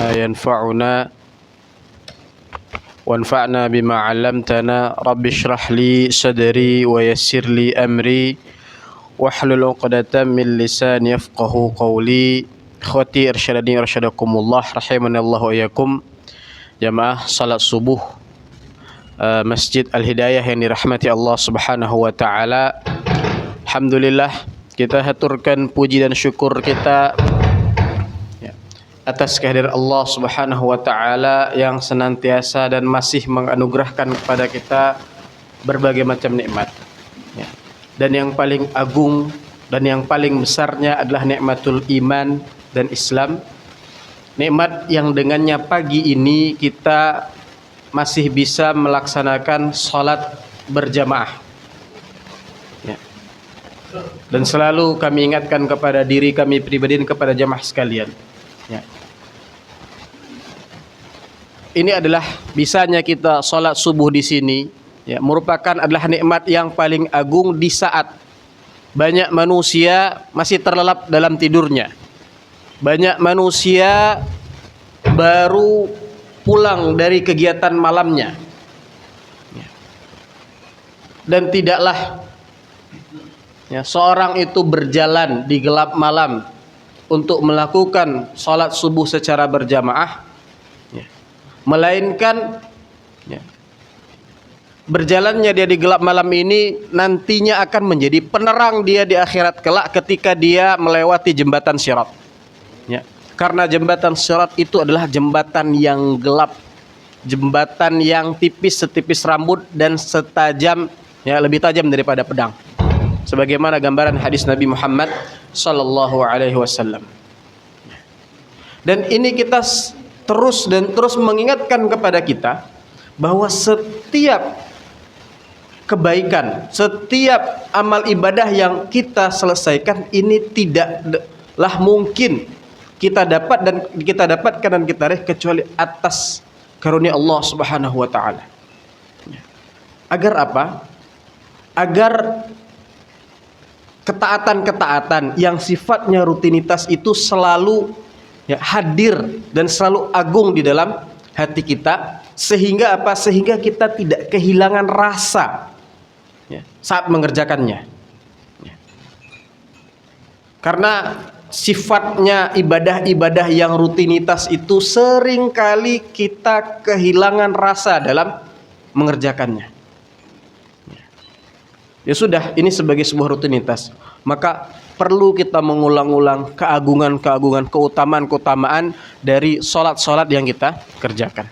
ما ينفعنا وانفعنا بما علمتنا رب اشرح لي صدري ويسر لي أمري واحلل عقدة من لساني يفقهوا قولي. Ikhwati irsyadani irsyadakumullah rahimanallahu wa iyyakum. Jamaah salat subuh Masjid Al-Hidayah yang dirahmati Allah Subhanahu wa taala. Alhamdulillah, kita haturkan puji dan syukur kita atas kehadiran Allah Subhanahu wa taala yang senantiasa dan masih menganugerahkan kepada kita berbagai macam nikmat. Dan yang paling agung dan yang paling besarnya adalah nikmatul iman dan Islam. Nikmat yang dengannya pagi ini kita masih bisa melaksanakan salat berjamaah. Dan selalu kami ingatkan kepada diri kami pribadi dan kepada jamaah sekalian. Ini adalah bisanya kita salat subuh di sini, merupakan adalah nikmat yang paling agung di saat banyak manusia masih terlelap dalam tidurnya. Banyak manusia baru pulang dari kegiatan malamnya. Dan tidaklah seorang itu berjalan di gelap malam untuk melakukan salat subuh secara berjamaah, melainkan berjalannya dia di gelap malam ini nantinya akan menjadi penerang dia di akhirat kelak ketika dia melewati jembatan Sirat. Karena jembatan Sirat itu adalah jembatan yang gelap, jembatan yang tipis setipis rambut dan setajam, lebih tajam daripada pedang. Sebagaimana gambaran hadis Nabi Muhammad sallallahu alaihi wasallam. Dan ini kita terus mengingatkan kepada kita bahwa setiap kebaikan, setiap amal ibadah yang kita selesaikan ini tidaklah mungkin kita dapatkan dan kita raih kecuali atas karunia Allah Subhanahu wa taala. Agar apa? Agar ketaatan-ketaatan yang sifatnya rutinitas itu selalu hadir dan selalu agung di dalam hati kita, sehingga apa? Sehingga kita tidak kehilangan rasa saat mengerjakannya. Karena sifatnya ibadah-ibadah yang rutinitas itu seringkali kita kehilangan rasa dalam mengerjakannya. Ya sudah, ini sebagai sebuah rutinitas, maka perlu kita mengulang-ulang keagungan-keagungan, keutamaan-keutamaan dari salat-salat yang kita kerjakan.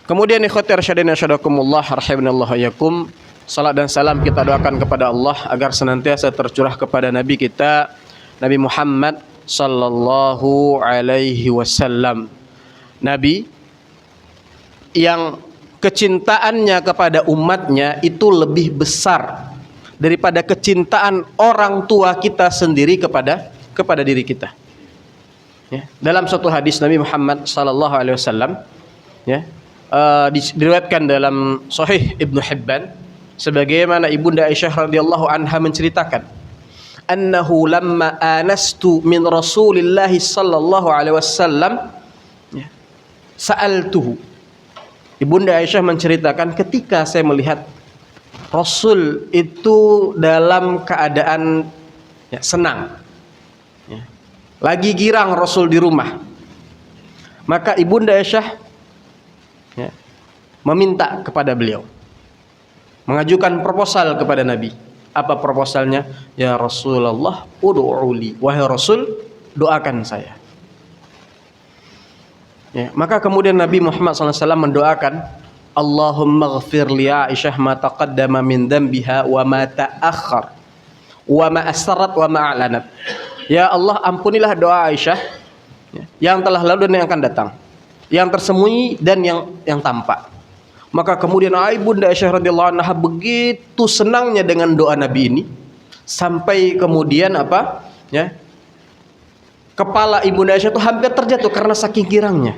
Kemudian ikhwati rasyadina syadakumullah rahimanallahu yakum, salat dan salam kita doakan kepada Allah agar senantiasa tercurah kepada Nabi kita Nabi Muhammad sallallahu alaihi wasallam. Nabi yang kecintaannya kepada umatnya itu lebih besar daripada kecintaan orang tua kita sendiri kepada diri kita. Dalam suatu hadis Nabi Muhammad sallallahu alaihi wasallam, diriwayatkan dalam Sahih Ibnu Hibban, sebagaimana Ibunda Aisyah radhiyallahu anha menceritakan, annahu lamma anastu min Rasulillah sallallahu alaihi wasallam sa'altuhu. Ibunda Aisyah menceritakan, ketika saya melihat Rasul itu dalam keadaan senang, lagi girang Rasul di rumah, maka Ibunda Aisyah meminta kepada beliau, mengajukan proposal kepada Nabi. Apa proposalnya? Ya Rasulullah, ud'uli, wahai Rasul, doakan saya. Maka kemudian Nabi Muhammad SAW mendoakan, Allahumma ghafir li Aisyah ma taqaddama min dhanbiha wa ma ta'akhkhar wa ma asrat wa ma a'lanat. Ya Allah, ampunilah doa Aisyah yang telah lalu dan yang akan datang, yang tersembunyi dan yang tampak. Maka kemudian Ibunda Aisyah radhiyallahu anha begitu senangnya dengan doa Nabi ini, sampai kemudian kepala Ibunda Aisyah itu hampir terjatuh karena saking girangnya.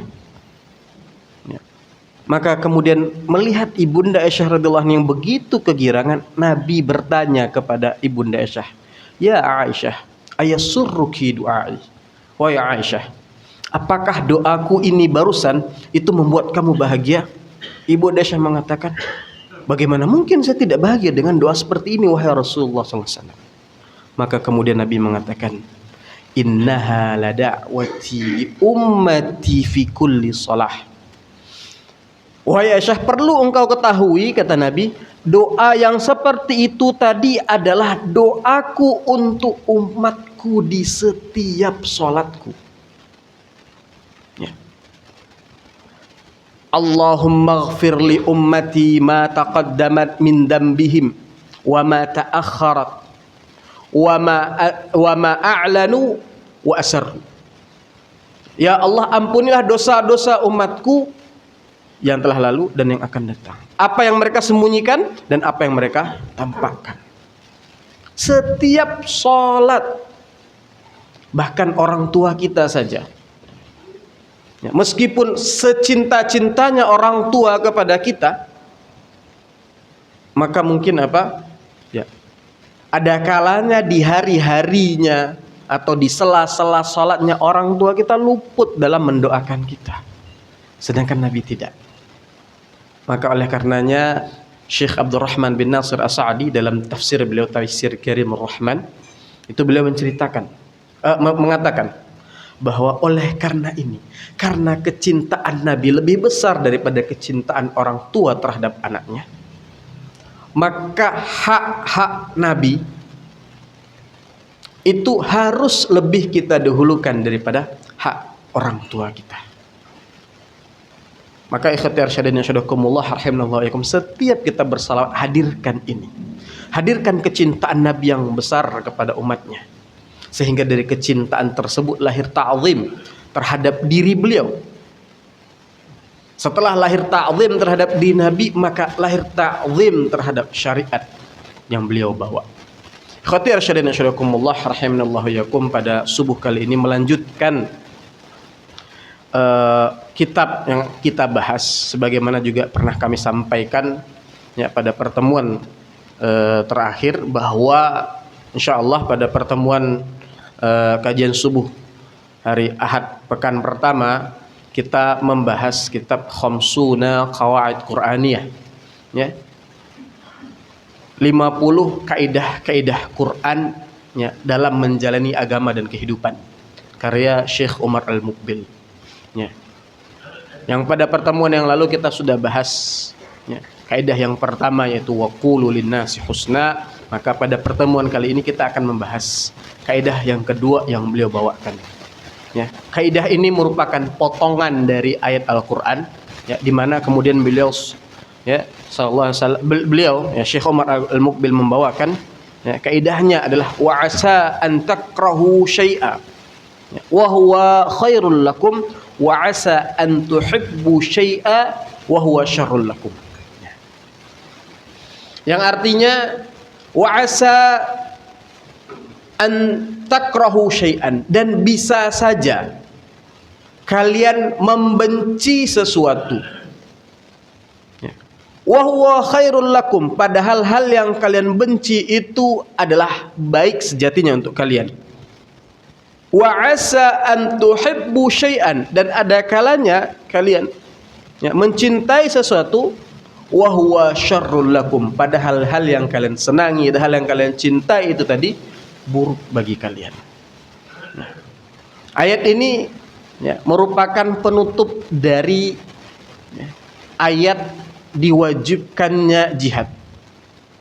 Maka kemudian melihat Ibunda Aisyah radhiyallahu anha yang begitu kegirangan, Nabi bertanya kepada Ibunda Aisyah, "Ya Aisyah, ayasurruki du'ai?" Wahai Aisyah, apakah doaku ini barusan itu membuat kamu bahagia? Ibu Dasyah mengatakan, bagaimana mungkin saya tidak bahagia dengan doa seperti ini, wahai Rasulullah SAW. Maka kemudian Nabi mengatakan, innaha la da'wati li ummati fi kulli shalah. Wahai Aisyah, perlu engkau ketahui, kata Nabi, doa yang seperti itu tadi adalah doaku untuk umatku di setiap sholatku. Ya. Allahumma ghfir li ummati ma taqaddamat min dambihim wa ma ta'akharat wa ma a'lanu wa asarru. Ya Allah, ampunilah dosa-dosa umatku yang telah lalu dan yang akan datang. Apa yang mereka sembunyikan dan apa yang mereka tampakkan. Setiap sholat, bahkan orang tua kita saja, ya, meskipun secinta-cintanya orang tua kepada kita, maka mungkin apa? Ya, ada kalanya di hari-harinya atau di sela-sela sholatnya orang tua kita luput dalam mendoakan kita, sedangkan Nabi tidak. Maka oleh karenanya Syekh Abdurrahman bin Nasir As-Sa'di dalam tafsir beliau, Tafsir Karimur Rahman, itu beliau menceritakan, mengatakan bahwa oleh karena ini, karena kecintaan Nabi lebih besar daripada kecintaan orang tua terhadap anaknya, maka hak-hak Nabi itu harus lebih kita dahulukan daripada hak orang tua kita. Maka ikhwati arsyadin yasyadakumullah rahimanallahu yakum, setiap kita bersalawat, hadirkan ini. Hadirkan kecintaan Nabi yang besar kepada umatnya. Sehingga dari kecintaan tersebut lahir ta'zim terhadap diri beliau. Setelah lahir ta'zim terhadap diri Nabi, maka lahir ta'zim terhadap syariat yang beliau bawa. Ikhwati arsyadin yasyadakumullah rahimanallahu yakum, pada subuh kali ini melanjutkan kitab yang kita bahas, sebagaimana juga pernah kami sampaikan ya pada pertemuan terakhir, bahwa insyaallah pada pertemuan kajian subuh hari Ahad pekan pertama kita membahas kitab Khamsuna Qawaid Qur'aniyah, ya, 50 kaidah-kaidah Quran ya, dalam menjalani agama dan kehidupan, karya Syekh Umar Al-Muqbil. Ya. Yang pada pertemuan yang lalu kita sudah bahas ya, kaidah yang pertama yaitu waqulu linnasi husna. Maka pada pertemuan kali ini kita akan membahas kaidah yang kedua yang beliau bawakan. Ya, kaidah ini merupakan potongan dari ayat Al-Qur'an ya, di mana kemudian beliau ya sallallahu alaihi wasallam, beliau ya Syekh Umar Al-Muqbil membawakan ya, kaidahnya adalah wa asa an takrahu syai'a ya, wa huwa khairul lakum wa asa an tuhibbu syai'a wa huwa syarrul lakum. Yang artinya wa asa an takrahu syai'an, dan bisa saja kalian membenci sesuatu. Wa huwa khairul lakum, padahal hal yang kalian benci itu adalah baik sejatinya untuk kalian. Wa asa an tuhibbu syai'an, dan ada kalanya kalian ya, mencintai sesuatu, wa huwa syarrul lakum, padahal hal yang kalian senangi, hal yang kalian cintai itu tadi buruk bagi kalian. Nah, ayat ini ya, merupakan penutup dari ya, ayat diwajibkannya jihad.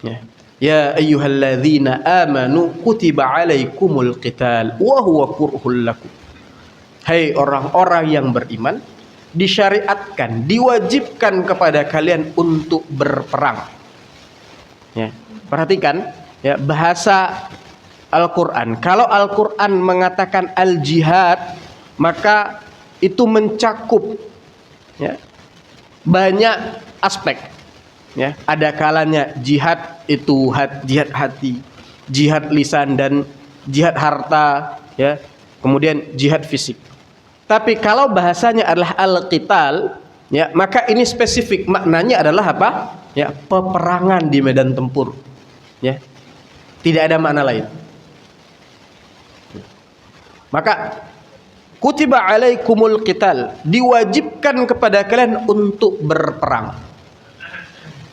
Ya. Ya ayyuhalladzina amanu kutiba alaikumul qital wa huwa kurhul lakum. Hai orang-orang yang beriman, disyariatkan, diwajibkan kepada kalian untuk berperang. Ya, perhatikan ya bahasa Al-Qur'an. Kalau Al-Qur'an mengatakan al-jihad, maka itu mencakup ya, banyak aspek. Ya, ada kalanya jihad itu jihad hati, jihad lisan, dan jihad harta, ya, kemudian jihad fisik. Tapi kalau bahasanya adalah al-qital, ya, maka ini spesifik, maknanya adalah apa? Ya, peperangan di medan tempur. Ya. Tidak ada makna lain. Maka kutiba alaikumul qital, diwajibkan kepada kalian untuk berperang.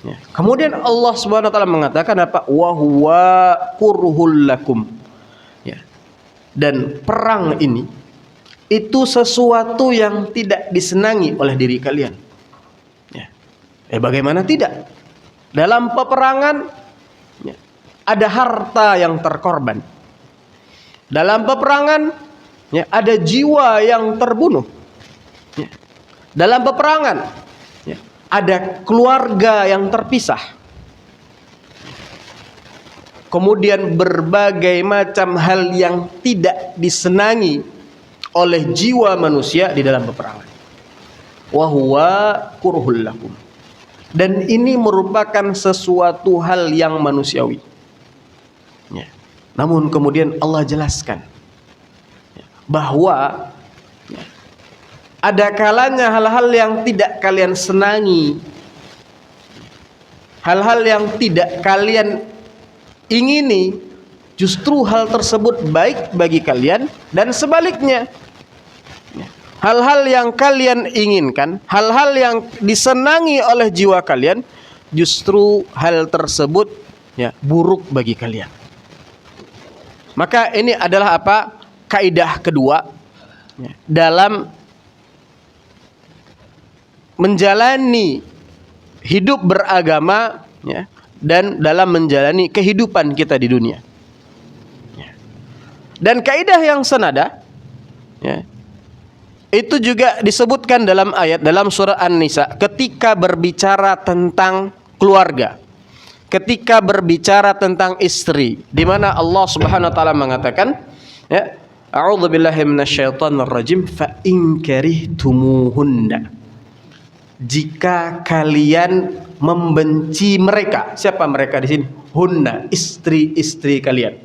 Ya. Kemudian Allah Subhanahu wa taala mengatakan apa? Wa huwa kurhul lakum. Ya. Dan perang ini itu sesuatu yang tidak disenangi oleh diri kalian. Ya. Bagaimana tidak? Dalam peperangan ya, ada harta yang terkorban. Dalam peperangan ya, ada jiwa yang terbunuh. Ya. Dalam peperangan ya, ada keluarga yang terpisah. Kemudian berbagai macam hal yang tidak disenangi oleh jiwa manusia di dalam peperangan. Wa huwa kurhul lakum. Dan ini merupakan sesuatu hal yang manusiawi. Ya. Namun kemudian Allah jelaskan bahwa ada kalanya hal-hal yang tidak kalian senangi, hal-hal yang tidak kalian ingini, justru hal tersebut baik bagi kalian, dan sebaliknya hal-hal yang kalian inginkan, hal-hal yang disenangi oleh jiwa kalian, justru hal tersebut ya, buruk bagi kalian. Maka ini adalah apa? Kaidah kedua ya, dalam menjalani hidup beragama ya, dan dalam menjalani kehidupan kita di dunia. Ya. Dan kaidah yang senada ya, itu juga disebutkan dalam ayat dalam surah An-Nisa ketika berbicara tentang keluarga, ketika berbicara tentang istri, di mana Allah Subhanahu wa taala mengatakan ya, a'udzubillahi minasyaitonirrajim, fa in karihtumuhunna, jika kalian membenci mereka. Siapa mereka di sini? Hunna, istri-istri kalian.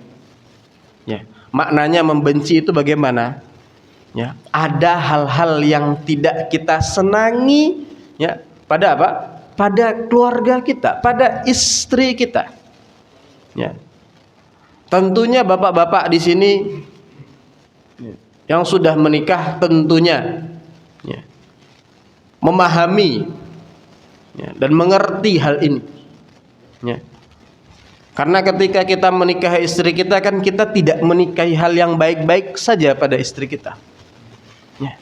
Ya, maknanya membenci itu bagaimana? Ya, ada hal-hal yang tidak kita senangi ya, pada apa? Pada keluarga kita, pada istri kita. Ya. Tentunya bapak-bapak di sini yang sudah menikah tentunya ya, memahami ya, dan mengerti hal ini. Ya. Karena ketika kita menikahi istri kita, kan kita tidak menikahi hal yang baik-baik saja pada istri kita. Ya.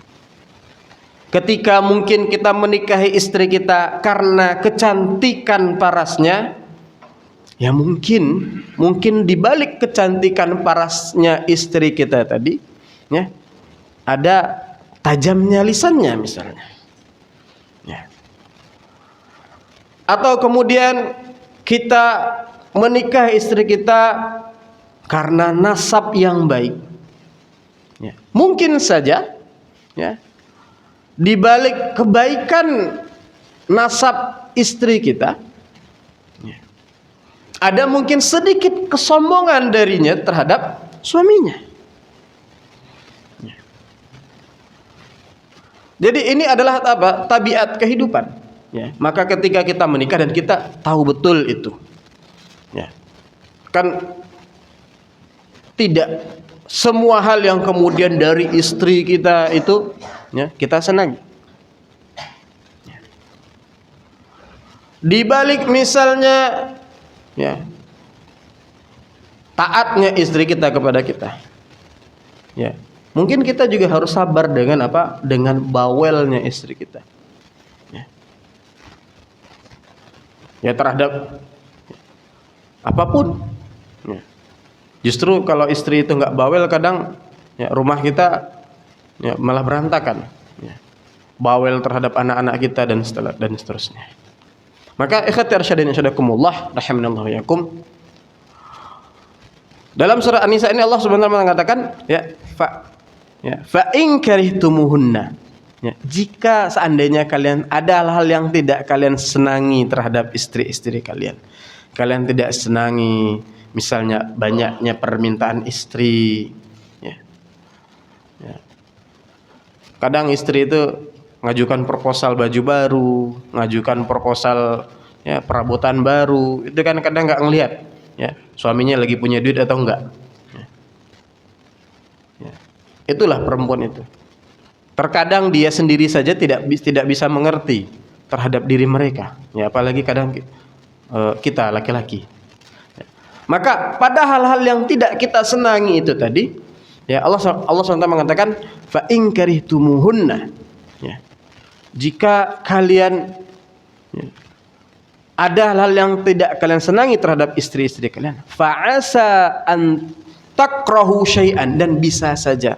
Ketika mungkin kita menikahi istri kita karena kecantikan parasnya, ya mungkin di balik kecantikan parasnya istri kita tadi, ya, ada tajamnya lisannya misalnya. Ya. Atau kemudian kita menikah istri kita karena nasab yang baik. Ya. Mungkin saja ya, di balik kebaikan nasab istri kita ya, ada mungkin sedikit kesombongan darinya terhadap suaminya. Ya. Jadi ini adalah apa? Tabiat kehidupan. Ya. Maka ketika kita menikah dan kita tahu betul itu, ya, kan tidak semua hal yang kemudian dari istri kita itu ya, kita senang. Ya. Di balik misalnya ya, taatnya istri kita kepada kita, ya, mungkin kita juga harus sabar dengan apa? Dengan bawelnya istri kita. Ya, ya terhadap apapun. Ya. Justru kalau istri itu nggak bawel, kadang ya, rumah kita ya, malah berantakan. Ya. Bawel terhadap anak-anak kita dan seterusnya. Maka ikhwati arsyadin insyadakumullah rahimanallahu yakum. Dalam surah An-Nisa ini Allah Subhanahu wa taala mengatakan ya fa in karihtumuhunna. Ya, jika seandainya kalian ada hal-hal yang tidak kalian senangi terhadap istri-istri kalian. Kalian tidak senangi misalnya banyaknya permintaan istri ya. Ya. Kadang istri itu ngajukan proposal baju baru, ngajukan proposal ya, perabotan baru, itu kan kadang nggak ngelihat ya, suaminya lagi punya duit atau enggak ya. Ya. Itulah perempuan itu Terkadang dia sendiri saja tidak bisa mengerti terhadap diri mereka, ya apalagi kadang kita laki-laki. Maka pada hal-hal yang tidak kita senangi itu tadi, ya Allah SWT mengatakan fa in karihtumuhunna, ya, jika kalian, ya, ada hal-hal yang tidak kalian senangi terhadap istri-istri kalian, fa'asa an takrahu syai'an, dan bisa saja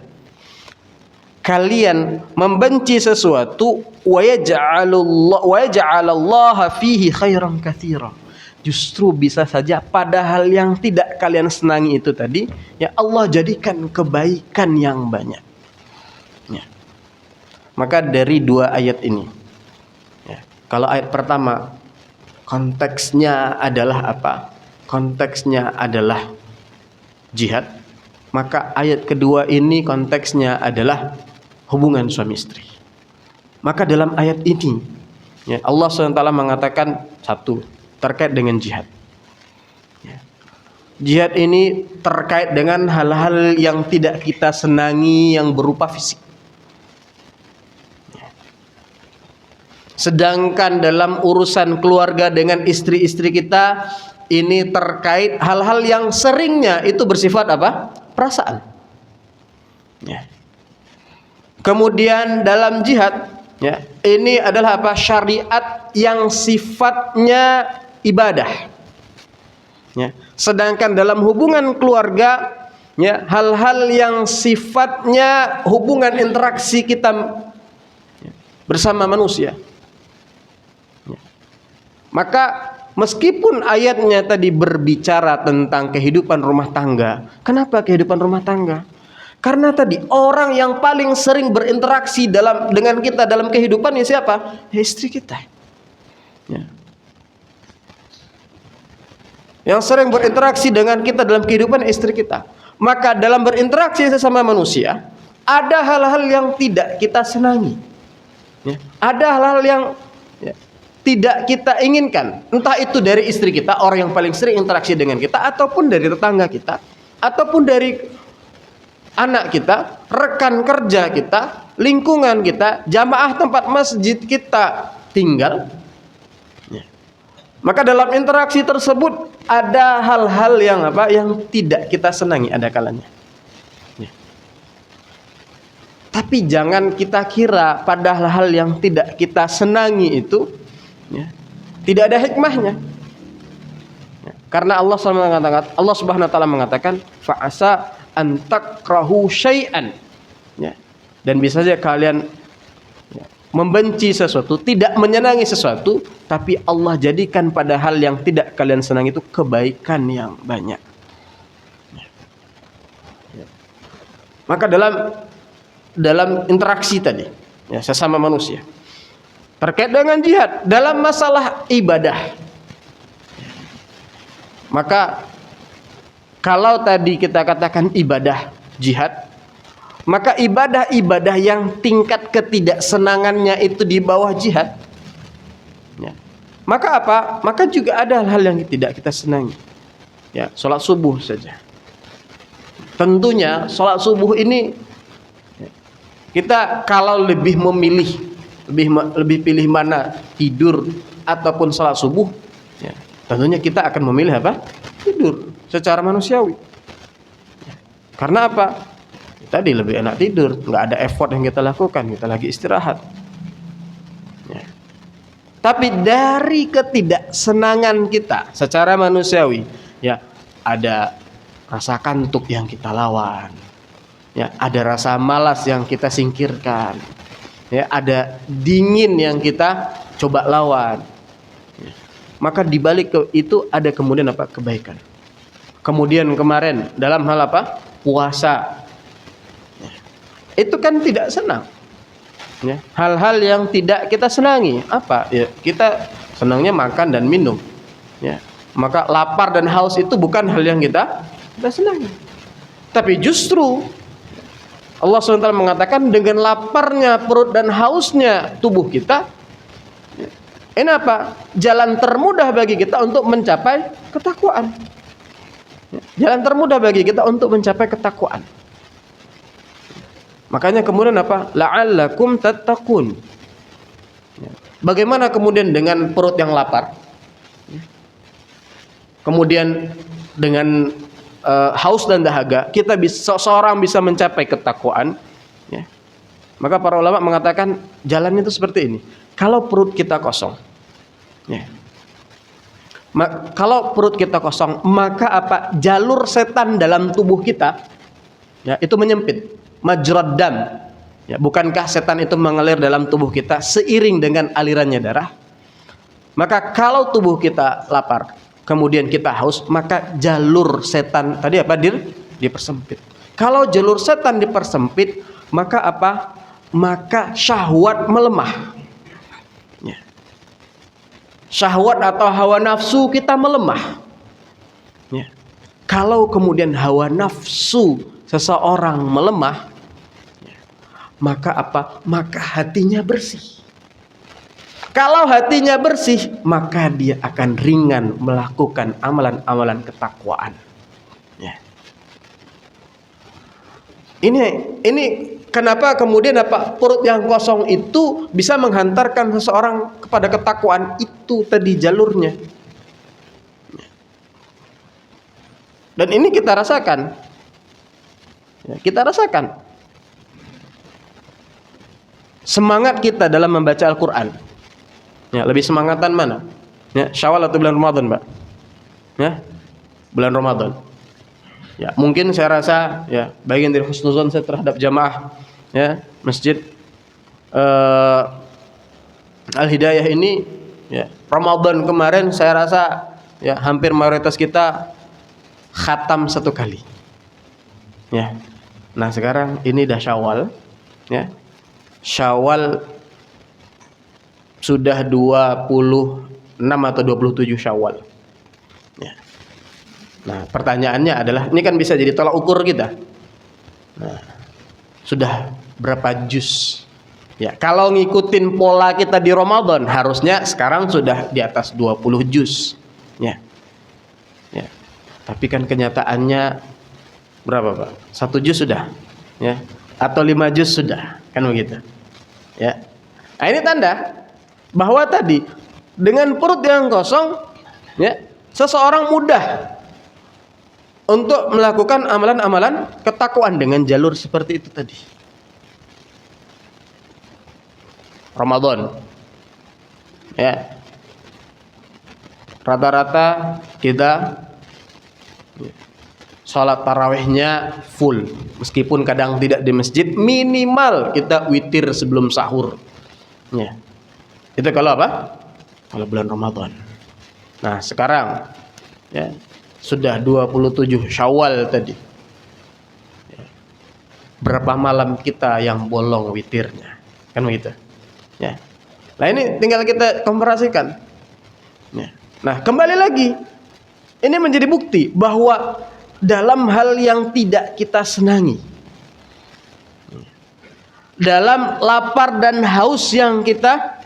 kalian membenci sesuatu, wa yaj'alallaha fihi khairan katsiran, justru bisa saja pada hal yang tidak kalian senangi itu tadi, ya Allah jadikan kebaikan yang banyak, ya. Maka dari dua ayat ini, ya, kalau ayat pertama konteksnya adalah apa? Konteksnya adalah jihad. Maka ayat kedua ini konteksnya adalah hubungan suami istri. Maka dalam ayat ini, ya, Allah SWT mengatakan satu, terkait dengan jihad. Ya. Jihad ini terkait dengan hal-hal yang tidak kita senangi yang berupa fisik. Ya. Sedangkan dalam urusan keluarga dengan istri-istri kita, ini terkait hal-hal yang seringnya itu bersifat apa? Perasaan. Ya. Kemudian dalam jihad, ya, ini adalah apa? Syariat yang sifatnya ibadah. Ya. Sedangkan dalam hubungan keluarga, ya, hal-hal yang sifatnya hubungan interaksi kita, ya, bersama manusia. Ya. Maka meskipun ayatnya tadi berbicara tentang kehidupan rumah tangga, kenapa kehidupan rumah tangga? Karena tadi orang yang paling sering berinteraksi dengan kita dalam kehidupan ini siapa? Ya, istri kita. Ya. Yang sering berinteraksi dengan kita dalam kehidupan istri kita. Maka dalam berinteraksi sesama manusia, ada hal-hal yang tidak kita senangi. Ya. Ada hal-hal yang, ya, tidak kita inginkan. Entah itu dari istri kita, orang yang paling sering interaksi dengan kita, ataupun dari tetangga kita, ataupun dari anak kita, rekan kerja kita, lingkungan kita, jamaah tempat masjid kita tinggal. Ya. Maka dalam interaksi tersebut ada hal-hal yang apa? Yang tidak kita senangi ada kalanya. Ya. Tapi jangan kita kira pada hal-hal yang tidak kita senangi itu, ya, tidak ada hikmahnya. Ya. Karena Allah Subhanahu wa taala mengatakan fa'asa antakrahu syai'an, ya, dan bisa saja kalian, ya, membenci sesuatu, tidak menyenangi sesuatu, tapi Allah jadikan pada hal yang tidak kalian senang itu kebaikan yang banyak. Ya. Ya. Maka dalam interaksi tadi, ya, sesama manusia, terkait dengan jihad dalam masalah ibadah, maka kalau tadi kita katakan ibadah jihad, maka ibadah-ibadah yang tingkat ketidaksenangannya itu di bawah jihad, ya, maka apa? Maka juga ada hal-hal yang tidak kita senangi. Ya, sholat subuh saja. Tentunya sholat subuh ini, ya, kita kalau lebih memilih, lebih pilih mana, tidur ataupun sholat subuh, ya, tentunya kita akan memilih apa? Tidur. Secara manusiawi. Karena apa? Tadi lebih enak tidur, nggak ada effort yang kita lakukan, kita lagi istirahat. Ya. Tapi dari ketidaksenangan kita secara manusiawi, ya, ada rasa kantuk yang kita lawan, ya, ada rasa malas yang kita singkirkan, ya, ada dingin yang kita coba lawan. Ya. Maka dibalik itu ada kemudian apa? Kebaikan. Kemudian kemarin dalam hal apa? Puasa. Itu kan tidak senang. Ya, hal-hal yang tidak kita senangi. Apa? Ya, kita senangnya makan dan minum. Ya, maka lapar dan haus itu bukan hal yang kita senangi. Tapi justru Allah SWT mengatakan dengan laparnya perut dan hausnya tubuh kita, ini apa? Jalan termudah bagi kita untuk mencapai ketakwaan. Jalan termudah bagi kita untuk mencapai ketakwaan. Makanya kemudian apa? La'allakum tattaqun. Ya. Bagaimana kemudian dengan perut yang lapar? Kemudian dengan haus dan dahaga, seseorang bisa mencapai ketakwaan. Ya. Maka para ulama mengatakan jalan itu seperti ini. Kalau perut kita kosong, ya. Kalau perut kita kosong, maka apa? Jalur setan dalam tubuh kita, ya, itu menyempit. Majrad dam. Ya, bukankah setan itu mengalir dalam tubuh kita seiring dengan alirannya darah? Maka kalau tubuh kita lapar, kemudian kita haus, maka jalur setan tadi apa? Dipersempit. Kalau jalur setan dipersempit, maka apa? Maka syahwat melemah. Ya. Syahwat atau hawa nafsu kita melemah. Ya. Kalau kemudian hawa nafsu seseorang melemah, ya, maka apa? Maka hatinya bersih. Kalau hatinya bersih, maka dia akan ringan melakukan amalan-amalan ketakwaan. Ya. Ini kenapa kemudian apa? Perut yang kosong itu bisa menghantarkan seseorang kepada ketakwaan, itu tadi jalurnya. Ya. Dan ini kita rasakan. Ya, kita rasakan semangat kita dalam membaca Al-Quran. Ya, lebih semangatan mana? Ya, Syawal atau bulan Ramadan, Mbak? Ya, bulan Ramadan. Ya, mungkin saya rasa ya bagian dari husnuzon saya terhadap jamaah ya masjid Al-Hidayah ini ya, Ramadan kemarin saya rasa ya hampir mayoritas kita khatam 1 kali. Ya. Nah, sekarang ini dah Syawal ya. Syawal sudah 26 atau 27 Syawal. Ya. Nah, pertanyaannya adalah, ini kan bisa jadi tolak ukur kita. Nah, sudah berapa juz? Ya, kalau ngikutin pola kita di Ramadan, harusnya sekarang sudah di atas 20 juz. Ya. Ya. Tapi kan kenyataannya berapa, Pak? 1 juz sudah, ya. Atau 5 juz sudah, kan begitu. Ya. Nah, ini tanda bahwa tadi dengan perut yang kosong, ya, seseorang mudah untuk melakukan amalan-amalan ketakwaan dengan jalur seperti itu tadi. Ramadan, ya, rata-rata kita sholat tarawihnya full, meskipun kadang tidak di masjid, minimal kita witir sebelum sahur. Ya. Itu kalau apa? Kalau bulan Ramadan. Nah, sekarang ya sudah 27 Syawal tadi. Ya. Berapa malam kita yang bolong witirnya? Kan begitu. Ya. Nah, ini tinggal kita komparasikan. Ya. Nah, kembali lagi. Ini menjadi bukti bahwa dalam hal yang tidak kita senangi, dalam lapar dan haus yang kita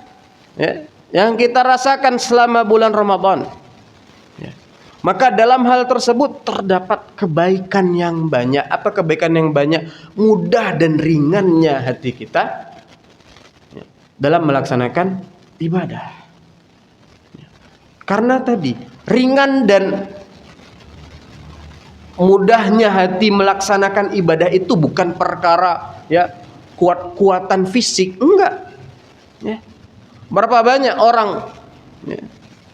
ya, yang kita rasakan selama bulan Ramadan, ya, maka dalam hal tersebut terdapat kebaikan yang banyak. Apa kebaikan yang banyak? Mudah dan ringannya hati kita ya, dalam melaksanakan ibadah ya. Karena tadi ringan dan mudahnya hati melaksanakan ibadah itu bukan perkara ya kuat-kuatan fisik, enggak. Ya. Berapa banyak orang ya,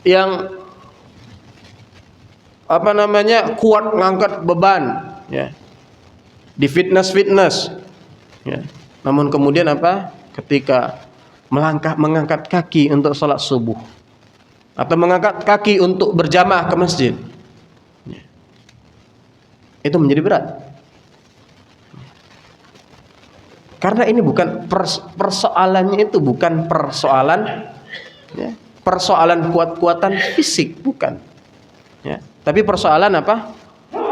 yang kuat ngangkat beban ya di fitness ya. Namun kemudian apa? Ketika mengangkat kaki untuk sholat subuh atau mengangkat kaki untuk berjamaah ke masjid, itu menjadi berat. Karena ini bukan persoalannya, itu bukan persoalan ya, persoalan kuat-kuatan fisik, bukan ya. Tapi persoalan apa?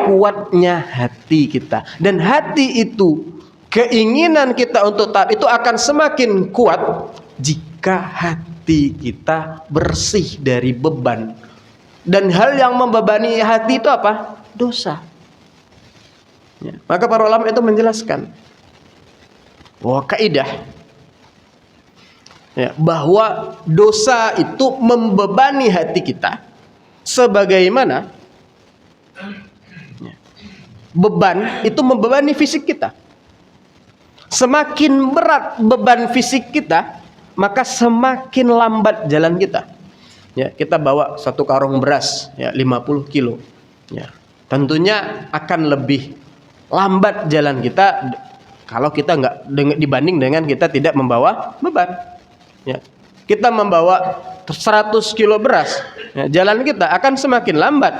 Kuatnya hati kita. Dan hati itu, keinginan kita untuk taat itu akan semakin kuat jika hati kita bersih dari beban. Dan hal yang membebani hati itu apa? Dosa. Ya. Maka para ulama itu menjelaskan bahwa kaidah ya, bahwa dosa itu membebani hati kita sebagaimana ya, beban itu membebani fisik kita. Semakin berat beban fisik kita, maka semakin lambat jalan kita. Ya, kita bawa satu karung beras ya 50 kilo. Ya, tentunya akan lebih lambat jalan kita kalau kita nggak dibanding dengan kita tidak membawa beban. Ya, kita membawa 100 kilo beras, ya, jalan kita akan semakin lambat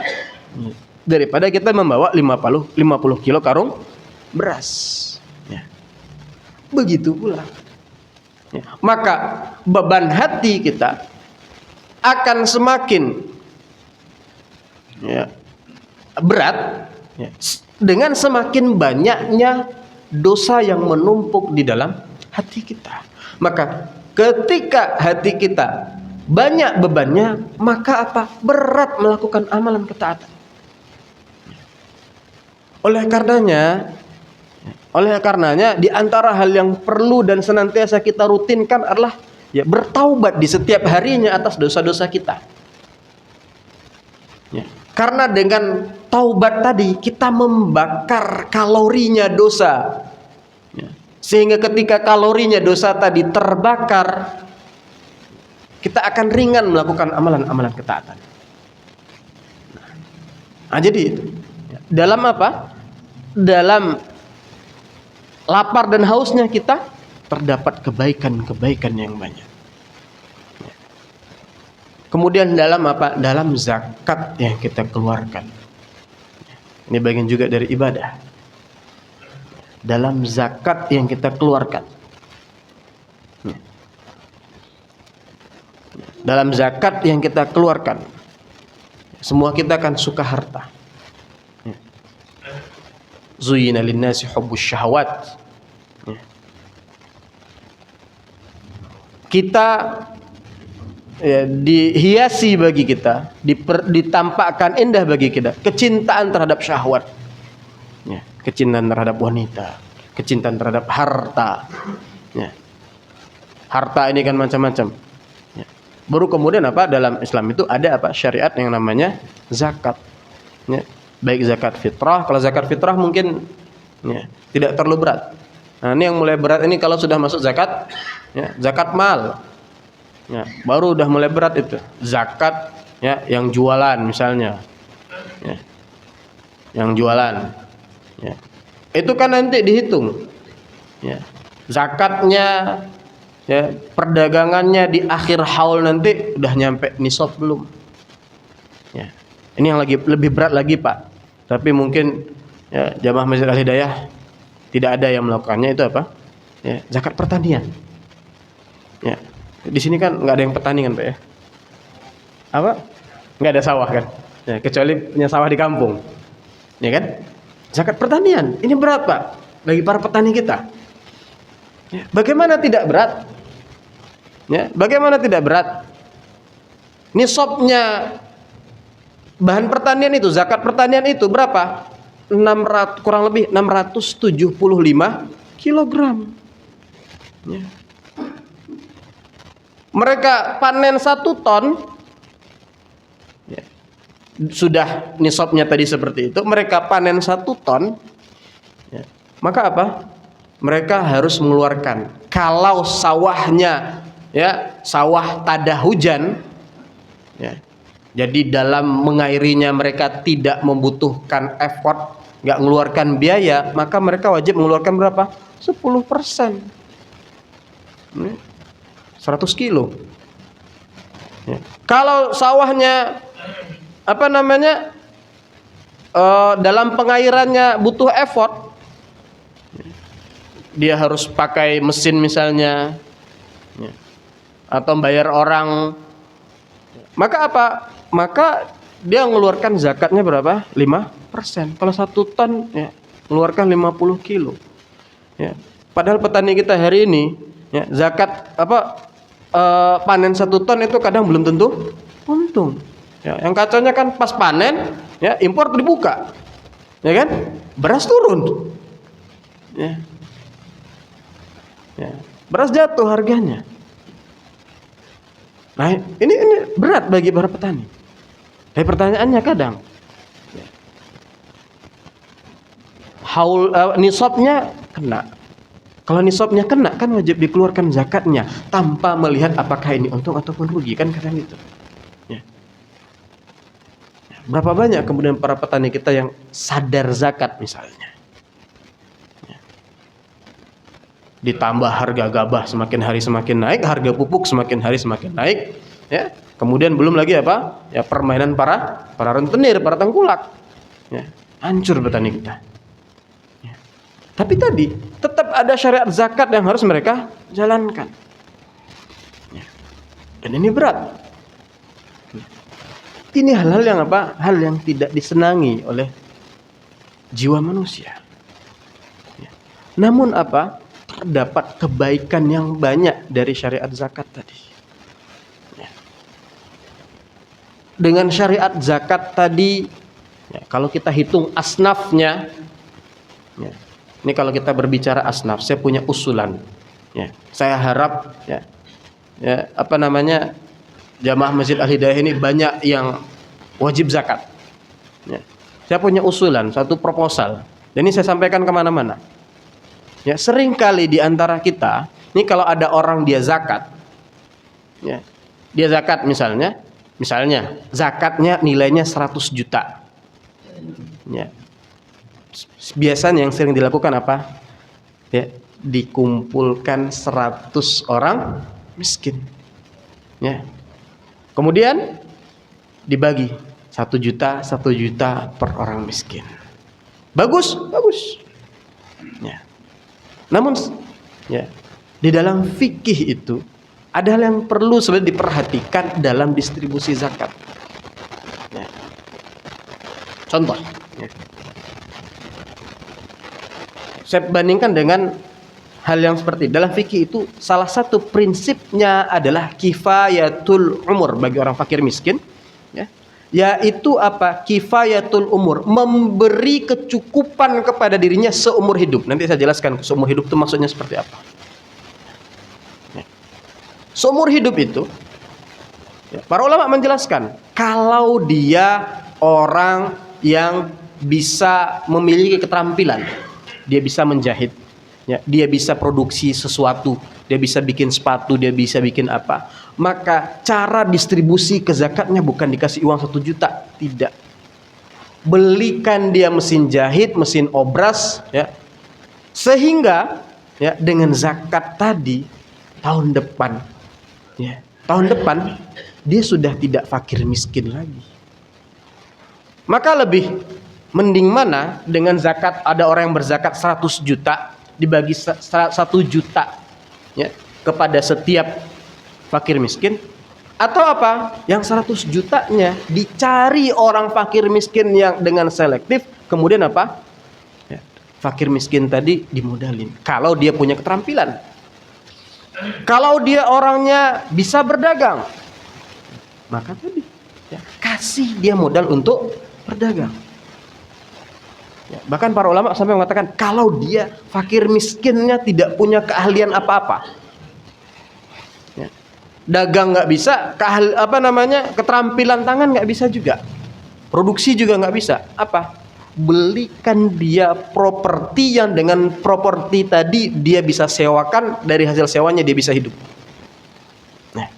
daripada kita membawa 50 kilo karung beras. Ya. Begitu pula. Ya. Maka beban hati kita akan semakin ya, berat ya, dengan semakin banyaknya dosa yang menumpuk di dalam hati kita. Maka ketika hati kita banyak bebannya, maka apa? Berat melakukan amalan ketaatan. Oleh karenanya di antara hal yang perlu dan senantiasa kita rutinkan adalah ya bertaubat di setiap harinya atas dosa-dosa kita. Ya, karena dengan taubat tadi kita membakar kalorinya dosa. Ya, sehingga ketika kalorinya dosa tadi terbakar, kita akan ringan melakukan amalan-amalan ketaatan. Nah, jadi itu. Ya, dalam apa? Dalam lapar dan hausnya kita terdapat kebaikan-kebaikan yang banyak. Kemudian dalam apa? Dalam zakat yang kita keluarkan. Ini bagian juga dari ibadah. Dalam zakat yang kita keluarkan. Dalam zakat yang kita keluarkan. Semua kita kan suka harta. Zuyyina lin-nasi hubbus syahawat. Kita ya, dihiasi bagi kita, ditampakkan indah bagi kita kecintaan terhadap syahwat, ya, kecintaan terhadap wanita, kecintaan terhadap harta. Ya. Harta ini kan macam-macam. Ya. Baru kemudian apa? Dalam Islam itu ada apa? Syariat yang namanya zakat. Ya. Baik zakat fitrah. Kalau zakat fitrah mungkin ya, tidak terlalu berat. Nah, ini yang mulai berat ini kalau sudah masuk zakat, ya, zakat mal. Ya, baru udah mulai berat itu. Zakat ya yang jualan misalnya. Ya. Yang jualan. Ya. Itu kan nanti dihitung. Ya. Zakatnya ya, perdagangannya di akhir haul nanti udah nyampe nisab belum? Ya. Ini yang lagi lebih berat lagi, Pak. Tapi mungkin ya, jamaah Masjid Al-Hidayah tidak ada yang melakukannya. Itu apa? Ya, zakat pertanian. Ya. Di sini kan nggak ada yang petani kan, Pak ya? Apa? Nggak ada sawah kan? Ya, kecuali punya sawah di kampung. Ya kan? Zakat pertanian. Ini berat, Pak, bagi para petani kita. Ya, bagaimana tidak berat? Ya, bagaimana tidak berat? Nisabnya bahan pertanian itu, zakat pertanian itu berapa? 600, kurang lebih 675 kilogram. Ya. Mereka panen 1 ton, ya, sudah nisabnya tadi seperti itu. Mereka panen 1 ton, ya, maka apa? Mereka harus mengeluarkan. Kalau sawahnya, ya, sawah tada hujan, ya, jadi dalam mengairinya mereka tidak membutuhkan effort, nggak mengeluarkan biaya, maka mereka wajib mengeluarkan berapa? 10%. 100 kilo. Ya. Kalau sawahnya apa namanya dalam pengairannya butuh effort, dia harus pakai mesin misalnya, ya, atau bayar orang, maka apa? Maka dia mengeluarkan zakatnya berapa? 5%. Kalau 1 ton ya, mengeluarkan 50 kilo. Ya. Padahal petani kita hari ini ya, zakat apa? Panen 1 ton itu kadang belum tentu untung. Ya, yang kacaunya kan pas panen, ya, impor dibuka, ya kan, beras turun. Ya. Ya, beras jatuh harganya. Nah, ini berat bagi para petani. Tapi pertanyaannya kadang, nisabnya kena. Kalau nisabnya kena kan wajib dikeluarkan zakatnya tanpa melihat apakah ini untung ataupun rugi, kan kadang itu. Ya. Berapa banyak kemudian para petani kita yang sadar zakat misalnya. Ya. Ditambah harga gabah semakin hari semakin naik, harga pupuk semakin hari semakin naik. Ya. Kemudian belum lagi apa? Ya, permainan para rentenir, para tengkulak. Ya. Hancur petani kita. Tapi tadi tetap ada syariat zakat yang harus mereka jalankan. Dan ini berat. Ini hal-hal yang apa? Hal yang tidak disenangi oleh jiwa manusia. Namun apa? Terdapat kebaikan yang banyak dari syariat zakat tadi. Dengan syariat zakat tadi, kalau kita hitung asnafnya, ini kalau kita berbicara asnaf, saya punya usulan. Ya, saya harap jamaah Masjid Al-Hidayah ini banyak yang wajib zakat. Ya, saya punya usulan, satu proposal. Dan ini saya sampaikan kemana-mana. Ya, sering kali di antara kita, ini kalau ada orang dia zakat, ya, dia zakat misalnya zakatnya nilainya 100 juta. Ya. Biasanya yang sering dilakukan apa? Ya, dikumpulkan 100 orang miskin. Ya. Kemudian dibagi 1 juta per orang miskin. Bagus. Ya. Namun ya, di dalam fikih itu ada hal yang perlu sebenarnya diperhatikan dalam distribusi zakat. Ya. Contoh, ya. Saya bandingkan dengan hal yang seperti dalam fikih itu salah satu prinsipnya adalah kifayatul umur bagi orang fakir miskin, ya. Yaitu apa? Kifayatul umur, memberi kecukupan kepada dirinya seumur hidup. Nanti saya jelaskan seumur hidup itu maksudnya seperti apa. Ya. Seumur hidup itu, ya, para ulama menjelaskan kalau dia orang yang bisa memiliki keterampilan, dia bisa menjahit, ya, dia bisa produksi sesuatu, dia bisa bikin sepatu, dia bisa bikin apa, maka cara distribusi ke zakatnya bukan dikasih uang 1 juta, tidak. Belikan dia mesin jahit, mesin obras, ya, sehingga ya dengan zakat tadi tahun depan dia sudah tidak fakir miskin lagi. Maka lebih mending mana dengan zakat, ada orang yang berzakat 100 juta dibagi 1 juta, ya, kepada setiap fakir miskin, atau apa? Yang 100 jutanya dicari orang fakir miskin yang dengan selektif, kemudian apa? Ya, fakir miskin tadi dimodalin. Kalau dia punya keterampilan, kalau dia orangnya bisa berdagang, maka tadi ya, kasih dia modal untuk berdagang. Ya, bahkan para ulama sampai mengatakan kalau dia fakir miskinnya tidak punya keahlian apa-apa, ya, dagang nggak bisa, keterampilan tangan nggak bisa juga, produksi juga nggak bisa, apa? Belikan dia properti yang dengan properti tadi dia bisa sewakan, dari hasil sewanya dia bisa hidup. Nah,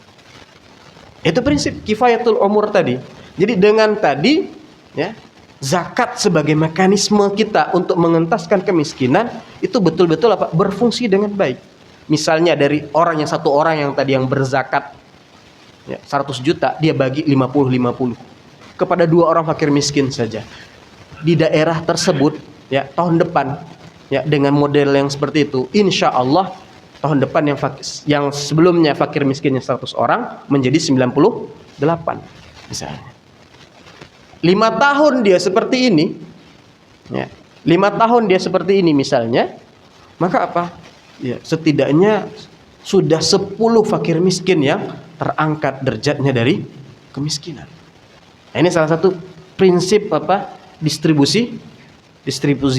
itu prinsip kifayatul umur tadi. Jadi dengan tadi, ya, zakat sebagai mekanisme kita untuk mengentaskan kemiskinan itu betul-betul apa? Berfungsi dengan baik. Misalnya dari orang yang satu orang yang tadi yang berzakat, ya, 100 juta, dia bagi 50-50 kepada 2 orang fakir miskin saja. Di daerah tersebut, ya, tahun depan, ya, dengan model yang seperti itu, insya Allah tahun depan yang sebelumnya fakir miskinnya 100 orang menjadi 98 misalnya. 5 tahun dia seperti ini, ya, 5 tahun dia seperti ini misalnya, maka apa? Ya, setidaknya sudah 10 fakir miskin yang terangkat derajatnya dari kemiskinan. Nah, ini salah satu prinsip apa? Distribusi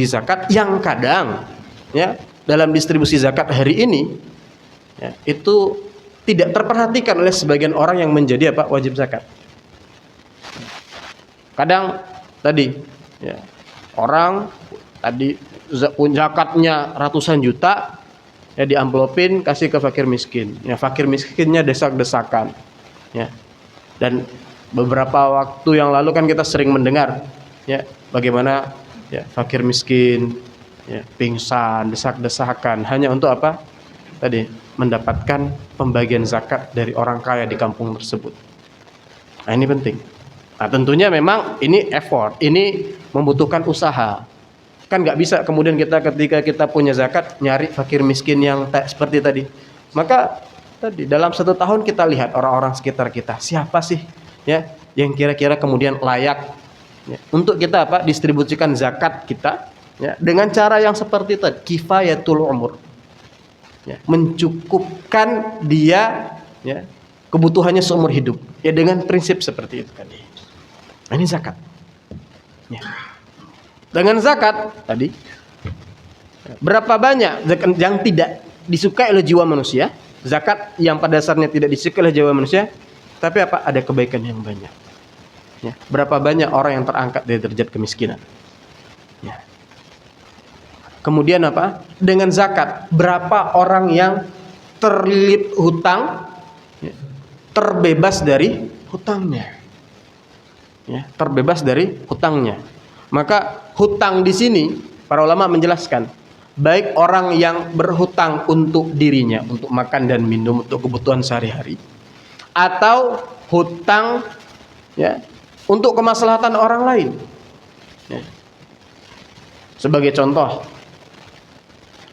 zakat yang kadang, ya, dalam distribusi zakat hari ini ya, itu tidak terperhatikan oleh sebagian orang yang menjadi apa, wajib zakat. Kadang tadi ya, orang tadi zakatnya ratusan juta ya, diamplopin kasih ke fakir miskin. Ya, fakir miskinnya desak-desakan. Ya. Dan beberapa waktu yang lalu kan kita sering mendengar ya, bagaimana ya fakir miskin ya, pingsan, desak-desakan hanya untuk apa? Tadi mendapatkan pembagian zakat dari orang kaya di kampung tersebut. Nah, ini penting. Nah, tentunya memang ini effort, ini membutuhkan usaha. Kan nggak bisa kemudian kita ketika kita punya zakat nyari fakir miskin yang seperti tadi. Maka tadi dalam 1 tahun kita lihat orang-orang sekitar kita, siapa sih ya yang kira-kira kemudian layak ya, untuk kita apa, distribusikan zakat kita ya, dengan cara yang seperti itu, kifayatul umur. Ya, mencukupkan dia ya, kebutuhannya seumur hidup ya, dengan prinsip seperti itu tadi. Nah, ini zakat ya. Dengan zakat tadi berapa banyak zakat yang tidak disukai oleh jiwa manusia, zakat yang pada dasarnya tidak disukai oleh jiwa manusia, tapi apa, ada kebaikan yang banyak ya. Berapa banyak orang yang terangkat dari derajat kemiskinan ya. Kemudian apa, dengan zakat berapa orang yang terlilit hutang ya, terbebas dari hutangnya ya, terbebas dari hutangnya. Maka hutang di sini para ulama menjelaskan, baik orang yang berhutang untuk dirinya, untuk makan dan minum, untuk kebutuhan sehari-hari, atau hutang ya untuk kemaslahatan orang lain ya. Sebagai contoh,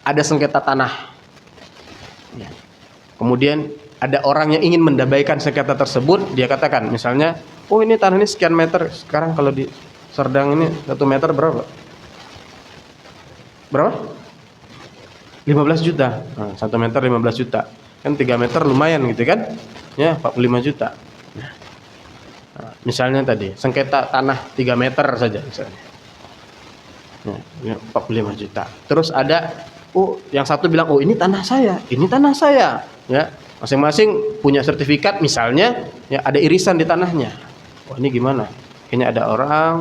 ada sengketa tanah ya. Kemudian ada orang yang ingin mendamaikan sengketa tersebut. Dia katakan misalnya, oh ini tanah ini sekian meter, sekarang kalau di Serdang ini 1 meter berapa? Berapa? 15 juta. Nah, 1 meter 15 juta. Kan 3 meter lumayan gitu kan? Ya, 45 juta. Nah, misalnya tadi, sengketa tanah 3 meter saja misalnya. Ya, 45 juta. Terus ada, oh yang satu bilang, oh ini tanah saya, ini tanah saya. Ya, masing-masing punya sertifikat misalnya, ya ada irisan di tanahnya. Oh ini gimana? Kayaknya ada orang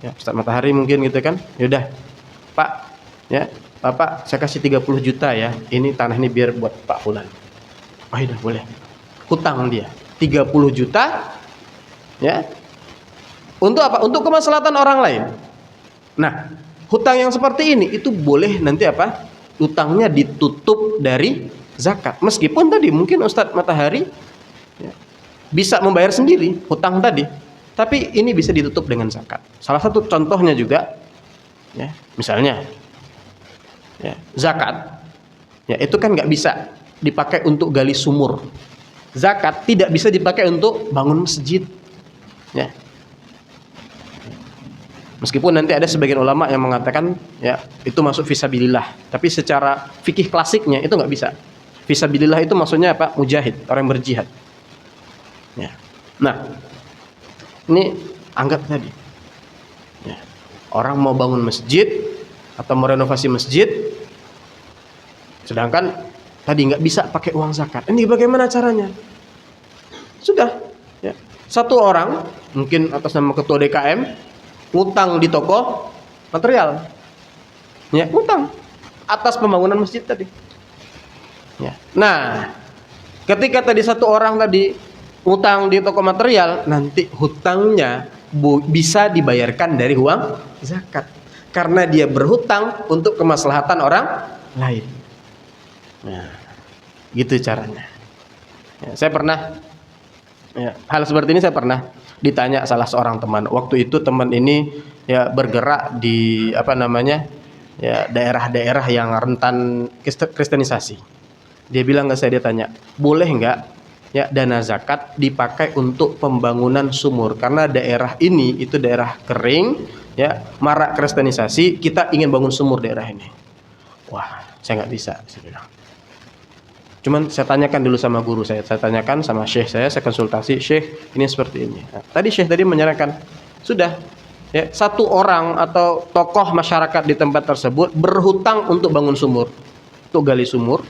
ya, Ustaz Matahari mungkin gitu kan. Yaudah Pak ya, Bapak saya kasih 30 juta ya, ini tanah ini biar buat Pak Fulan. Oh iya boleh. Hutang dia 30 juta ya, untuk apa? Untuk kemaslahatan orang lain. Nah, hutang yang seperti ini itu boleh nanti apa, hutangnya ditutup dari zakat. Meskipun tadi mungkin Ustaz Matahari ya, bisa membayar sendiri hutang tadi, tapi ini bisa ditutup dengan zakat. Salah satu contohnya juga ya, misalnya ya, zakat ya, itu kan nggak bisa dipakai untuk gali sumur. Zakat tidak bisa dipakai untuk bangun masjid ya. Meskipun nanti ada sebagian ulama yang mengatakan ya itu masuk fisabilillah, tapi secara fikih klasiknya itu nggak bisa. Fisabilillah itu maksudnya apa? Mujahid, orang yang berjihad ya. Nah, ini anggap tadi ya, orang mau bangun masjid atau mau renovasi masjid, sedangkan tadi nggak bisa pakai uang zakat. Ini bagaimana caranya? Sudah ya, satu orang mungkin atas nama ketua DKM ngutang di toko material ya, ngutang atas pembangunan masjid tadi ya. Nah, ketika tadi satu orang tadi utang di toko material, nanti hutangnya bisa dibayarkan dari uang zakat karena dia berhutang untuk kemaslahatan orang lain. Nah, gitu caranya ya, saya pernah ya, hal seperti ini saya pernah ditanya salah seorang teman. Waktu itu teman ini ya bergerak di apa namanya ya, daerah-daerah yang rentan kristenisasi. Dia bilang ke saya, dia tanya, boleh nggak ya dana zakat dipakai untuk pembangunan sumur, karena daerah ini itu daerah kering ya, marak kristenisasi, kita ingin bangun sumur daerah ini. Wah, saya nggak bisa, saya bilang. Cuman saya tanyakan dulu sama guru saya tanyakan sama syekh saya konsultasi, syekh ini seperti ini. Nah, tadi syekh tadi menyarankan, sudah ya, satu orang atau tokoh masyarakat di tempat tersebut berhutang untuk bangun sumur, untuk gali sumur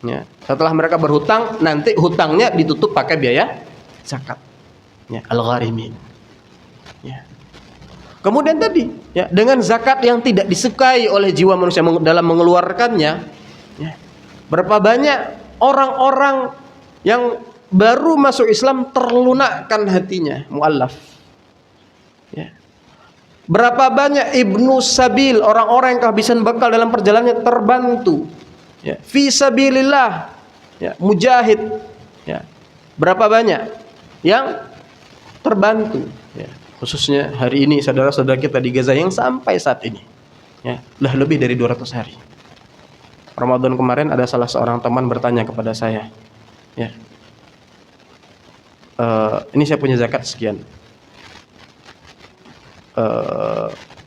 Ya. Setelah mereka berhutang, nanti hutangnya ditutup pakai biaya zakat. Ya, al-gharimin. Ya. Kemudian tadi, ya, dengan zakat yang tidak disukai oleh jiwa manusia dalam mengeluarkannya, ya, berapa banyak orang-orang yang baru masuk Islam terlunakkan hatinya, mu'allaf. Ya. Berapa banyak ibnu sabil, orang-orang yang kehabisan bekal dalam perjalanannya terbantu. Ya, fi sabilillah, ya, mujahid. Ya. Berapa banyak yang terbantu, ya. Khususnya hari ini saudara-saudara kita di Gaza yang sampai saat ini, ya, sudah lebih dari 200 hari. Ramadan kemarin ada salah seorang teman bertanya kepada saya, ya, ini saya punya zakat sekian,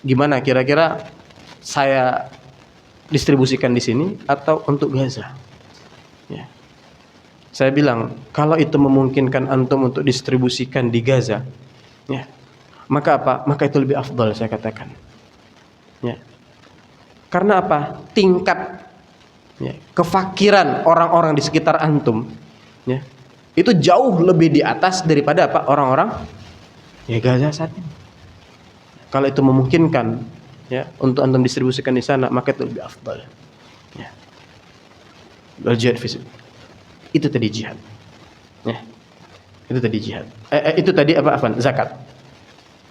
gimana kira-kira saya distribusikan di sini atau untuk Gaza? Ya. Saya bilang, kalau itu memungkinkan antum untuk distribusikan di Gaza, ya, maka apa? Maka itu lebih afdal, saya katakan. Ya. Karena apa? Tingkat, ya, kefakiran orang-orang di sekitar antum, ya, itu jauh lebih di atas daripada apa? Orang-orang, ya, Gaza saat ini. Kalau itu memungkinkan, ya, untuk antum distribusikan di sana, maka itu lebih afdal. Ya. Al-jihad fisik. Itu tadi jihad. Ya. Itu tadi jihad. Itu tadi apa? Zakat.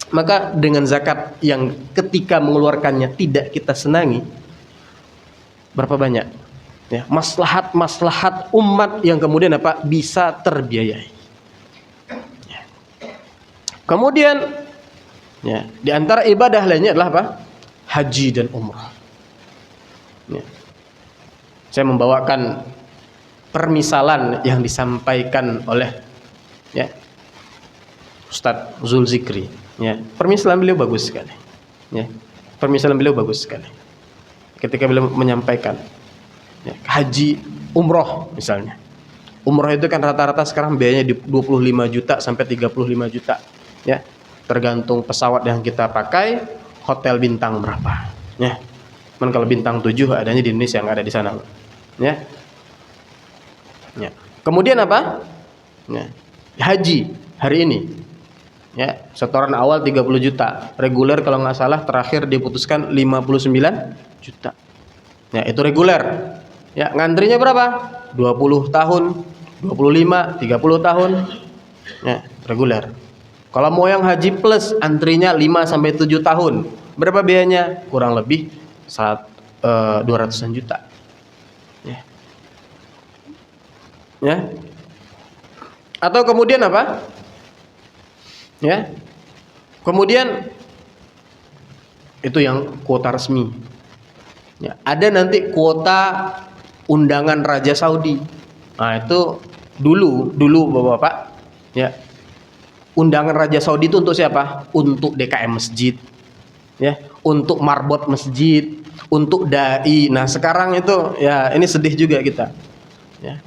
Maka dengan zakat yang ketika mengeluarkannya tidak kita senangi, berapa banyak, ya, maslahat umat yang kemudian apa? Bisa terbiayai. Ya. Kemudian, ya, di antara ibadah lainnya adalah apa? Haji dan umrah. Ya. Saya membawakan permisalan yang disampaikan oleh, ya, Ustadz Zulzikri. Ya, permisalan beliau bagus sekali. Ya, permisalan beliau bagus sekali. Ketika beliau menyampaikan, ya, haji, umroh misalnya. Umroh itu kan rata-rata sekarang biayanya di 25 juta sampai 35 juta. Ya, tergantung pesawat yang kita pakai, hotel bintang berapa. Ya, cuman kalau bintang 7 adanya di Indonesia, yang ada di sana. Ya. Ya. Kemudian apa? Ya, haji hari ini. Ya, setoran awal 30 juta, reguler kalau nggak salah terakhir diputuskan 59 juta. Ya, itu reguler. Ya, ngantrinya berapa? 20 tahun, 25, 30 tahun. Ya, reguler. Kalau mau yang haji plus, antrinya 5 sampai 7 tahun. Berapa biayanya? Kurang lebih 200-an juta. Ya. Ya. Atau kemudian apa? Ya, kemudian itu yang kuota resmi. Ya, ada nanti kuota undangan Raja Saudi. Nah, itu dulu bapak-bapak, ya, undangan Raja Saudi itu untuk siapa? Untuk DKM masjid, ya, untuk marbot masjid, untuk dai. Nah, sekarang itu, ya, ini sedih juga kita. Ya.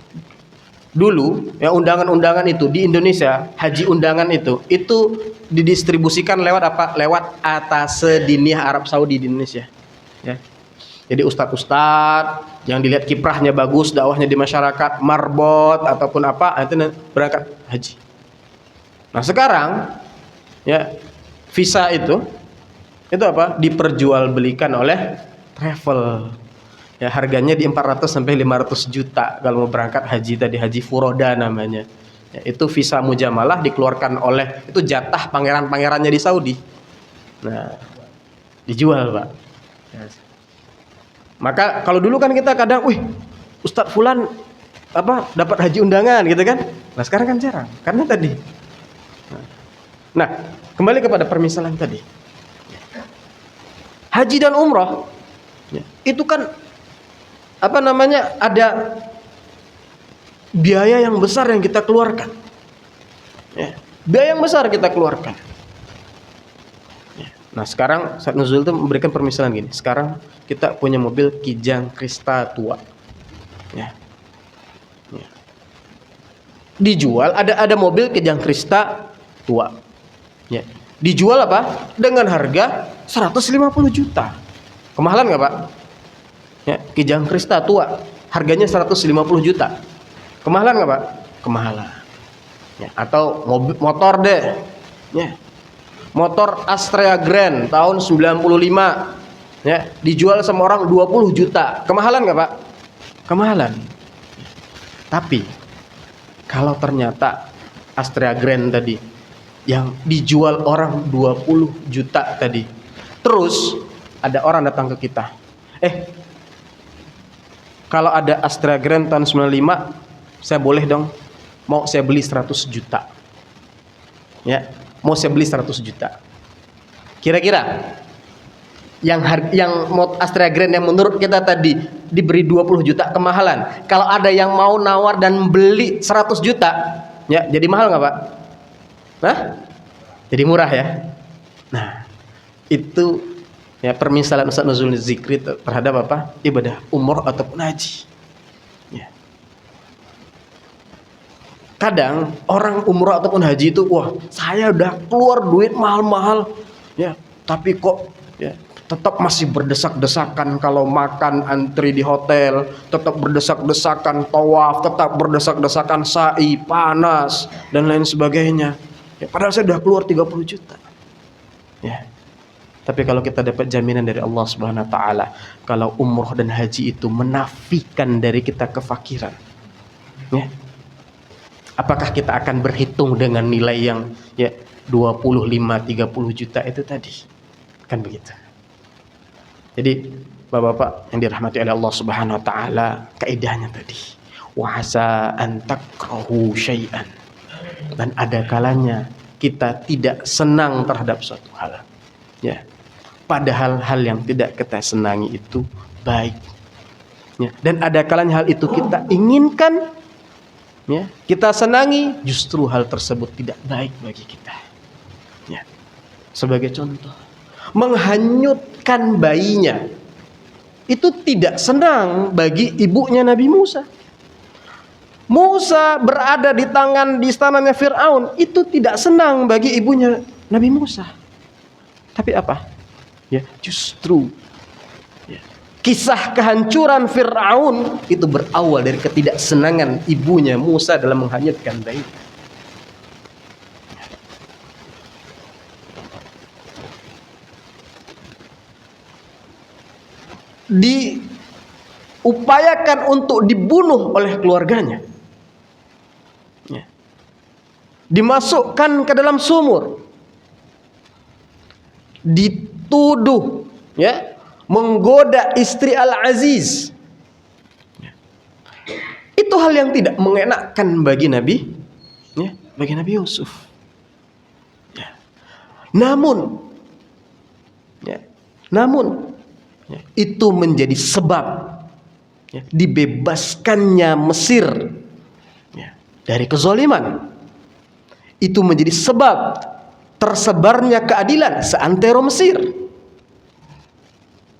Dulu, ya, undangan-undangan itu di Indonesia, haji undangan itu didistribusikan lewat apa? Lewat Atase Diniyah Arab Saudi di Indonesia. Ya. Jadi ustadz-ustadz yang dilihat kiprahnya bagus, dakwahnya di masyarakat, marbot ataupun apa, itu berangkat haji. Nah, sekarang, ya, visa itu apa? Diperjualbelikan oleh travel. Ya, harganya di 400 sampai 500 juta kalau mau berangkat haji tadi, haji furoda namanya. Ya, itu visa mujamalah dikeluarkan oleh, itu jatah pangeran-pangerannya di Saudi. Nah, dijual, Pak. Ya. Maka kalau dulu kan kita kadang, wih, Ustadz Fulan apa dapat haji undangan gitu kan. Nah, sekarang kan jarang karena tadi. Nah, kembali kepada permisalan tadi. Haji dan umroh, ya, itu kan apa namanya, ada biaya yang besar yang kita keluarkan. Ya, biaya yang besar kita keluarkan. Ya. Nah, sekarang Ustadz Nuzul itu memberikan permisalan gini. Sekarang kita punya mobil Kijang Krista tua. Ya. Ya. Dijual, ada mobil Kijang Krista tua. Ya. Dijual apa? Dengan harga 150 juta. Kemahalan nggak, Pak? Ya, Kijang Krista tua. harganya 150 juta. Kemahalan nggak Pak? Kemahalan. Ya, atau motor deh. Ya. Motor Astrea Grand tahun 95. Ya, dijual sama orang 20 juta. Kemahalan nggak Pak? Kemahalan. Tapi kalau ternyata Astrea Grand tadi yang dijual orang 20 juta tadi, terus ada orang datang ke kita, kalau ada Astrea Grand tahun 95, saya boleh dong, mau saya beli 100 juta. Ya, mau saya beli 100 juta. Kira-kira yang Astrea Grand yang menurut kita tadi diberi 20 juta kemahalan. Kalau ada yang mau nawar dan beli 100 juta, ya jadi mahal nggak Pak? Hah? Jadi murah ya. Nah, itu ya permisalan Ustaz Nuzul Zikri terhadap apa? Ibadah umroh ataupun haji. Ya. Kadang orang umroh ataupun haji itu, wah, saya udah keluar duit mahal-mahal, ya, tapi kok ya tetap masih berdesak-desakan kalau makan antri di hotel, tetap berdesak-desakan tawaf, tetap berdesak-desakan sa'i, panas dan lain sebagainya. Ya, padahal saya sudah keluar 30 juta. Ya. Tapi kalau kita dapat jaminan dari Allah Subhanahu wa taala, kalau umroh dan haji itu menafikan dari kita kefakiran. Ya. Apakah kita akan berhitung dengan nilai yang ya 25-30 juta itu tadi? Kan begitu. Jadi Bapak-bapak yang dirahmati oleh Allah Subhanahu wa taala, kaidahnya tadi, wa asa an takrahu syai'an. Dan ada kalanya kita tidak senang terhadap suatu hal. Ya. Padahal hal yang tidak kita senangi itu baik. Ya. Dan ada kalanya hal itu kita inginkan, ya, kita senangi, justru hal tersebut tidak baik bagi kita. Ya. Sebagai contoh, menghanyutkan bayinya itu tidak senang bagi ibunya Nabi Musa. Musa berada di istananya Fir'aun, itu tidak senang bagi ibunya Nabi Musa. Tapi apa? Ya, justru ya, kisah kehancuran Fir'aun itu berawal dari ketidaksenangan ibunya Musa dalam menghanyutkan bayi. Diupayakan untuk dibunuh oleh keluarganya. Ya. Dimasukkan ke dalam sumur. Dituduh, ya, menggoda istri Al-Aziz. Ya. Itu hal yang tidak mengenakkan bagi Nabi, ya, bagi Nabi Yusuf. Ya. Namun, ya, ya, itu menjadi sebab, ya, dibebaskannya Mesir, ya, dari kezaliman. Itu menjadi sebab tersebarnya keadilan seantero Mesir.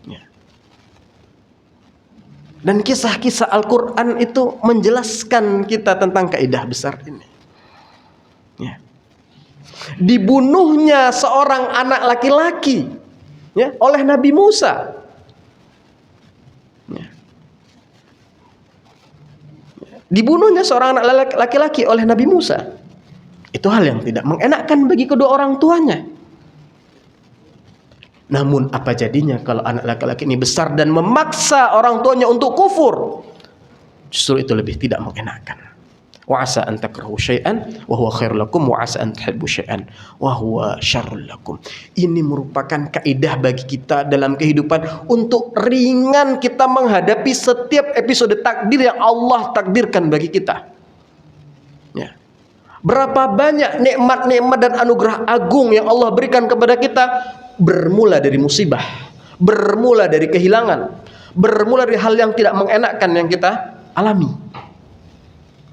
Ya. Dan kisah-kisah Al-Quran itu menjelaskan kita tentang kaidah besar ini. Ya. Dibunuhnya seorang anak laki-laki, ya, oleh Nabi Musa. Ya. Dibunuhnya seorang anak laki-laki oleh Nabi Musa. Itu hal yang tidak mengenakkan bagi kedua orang tuanya. Namun apa jadinya kalau anak laki-laki ini besar dan memaksa orang tuanya untuk kufur? Justru itu lebih tidak mengenakkan. Wa asa an takrahu syai'an wa huwa khairul lakum wa asa an tuhibbu syai'an wa huwa syarrul lakum. Ini merupakan kaidah bagi kita dalam kehidupan untuk ringan kita menghadapi setiap episode takdir yang Allah takdirkan bagi kita. Ya. Berapa banyak nikmat-nikmat dan anugerah agung yang Allah berikan kepada kita bermula dari musibah, bermula dari kehilangan, bermula dari hal yang tidak mengenakkan yang kita alami.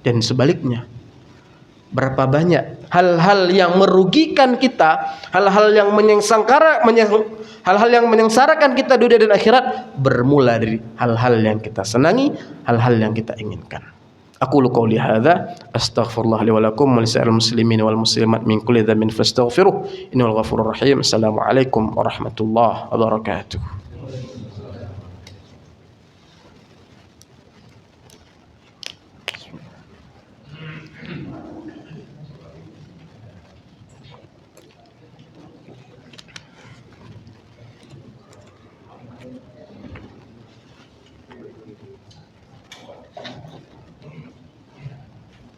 Dan sebaliknya, berapa banyak hal-hal yang merugikan kita, hal-hal yang menyengsarakan kita dunia dan akhirat bermula dari hal-hal yang kita senangi, hal-hal yang kita inginkan. Aqulu qawli hadza astaghfirullah li wa lakum wa lisa'il muslimin wal muslimat min kulli dhanbin fastaghfiruh innahu ghafurur rahim. Assalamualaikum warahmatullahi wabarakatuh.